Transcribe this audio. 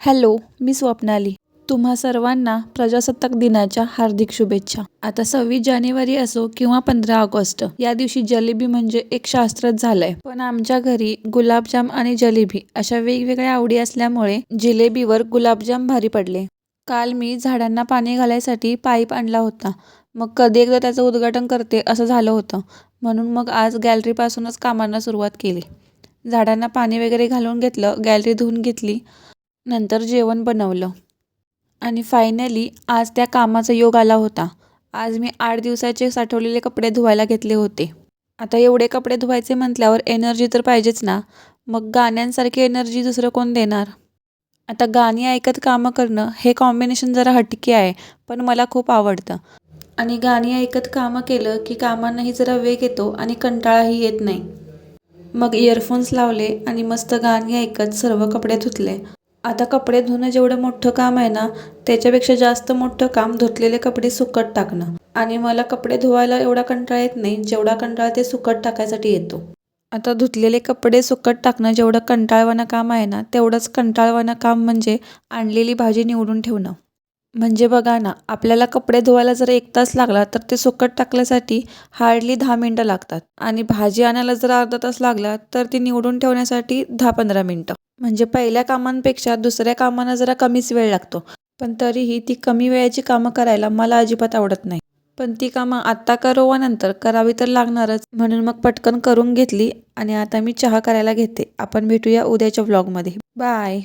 Hello, मी स्वप्नाली. तुम्हा सर्वांना प्रजासत्ताक दिनाच्या हार्दिक शुभेच्छा. आता 26 जानेवारी असो किंवा 15 ऑगस्ट, या दिवशी जलेबी म्हणजे एक शास्त्रच झालंय. पण आमच्या घरी गुलाबजाम आणि जलेबी अशा वेगवेगळ्या आवडी असल्यामुळे जिलेबीवर गुलाबजाम भारी पडले. काल मी झाडांना पाणी घालायसाठी पाईप आणला होता. मग कधी एकदा त्याचं उद्घाटन करते असं झालं होतं. म्हणून मग आज गॅलरीपासूनच कामांना सुरुवात केली. झाडांना पाणी वगैरे घालून घेतलं, गॅलरी धुवून घेतली, नंतर जेवण बनवलं आणि फायनली आज त्या कामाचा योग आला होता. आज मी 8 दिवसाचे साठवलेले कपडे धुवायला घेतले होते. आता एवढे कपडे धुवायचे म्हटल्यावर एनर्जी तर पाहिजेच ना. मग गाण्यांसारखी एनर्जी दुसरं कोण देणार. आता गाणी ऐकत कामं करणं हे कॉम्बिनेशन जरा हटके आहे, पण मला खूप आवडतं. आणि गाणी ऐकत कामं केलं की कामांनाही जरा वेग येतो आणि कंटाळाही येत नाही. मग इयरफोन्स लावले आणि मस्त गाणी ऐकत सर्व कपडे धुतले. आता कपडे धुणं जेवढं मोठं काम आहे ना, त्याच्यापेक्षा जास्त मोठं काम धुतलेले कपडे सुकत टाकणं. आणि मला कपडे धुवायला एवढा कंटाळा येत नाही, जेवढा कंटाळा ते सुकत टाकायसाठी येतो. आता धुतलेले कपडे सुकत टाकणं जेवढं कंटाळवाणं काम आहे ना, तेवढंच कंटाळवाणं काम म्हणजे आणलेली भाजी निवडून ठेवणं. म्हणजे बघा ना, आपल्याला कपडे धुवायला जर 1 तास लागला तर ते सुकत टाकण्यासाठी हार्डली 10 मिनिटं लागतात. आणि भाजी आणायला जर अर्धा तास लागला तर ती निवडून ठेवण्यासाठी 10-15 मिनिटं. म्हणजे पहिल्या कामांपेक्षा दुसऱ्या कामांना जरा कमीच वेळ लागतो. पण तरीही ती कमी वेळेची कामं करायला मला अजिबात आवडत नाही. पण ती कामं आत्ता करो वा नंतर करावी तर लागणारच. म्हणून मग पटकन करून घेतली आणि आता मी चहा करायला घेते. आपण भेटूया उद्याच्या व्लॉगमध्ये. बाय.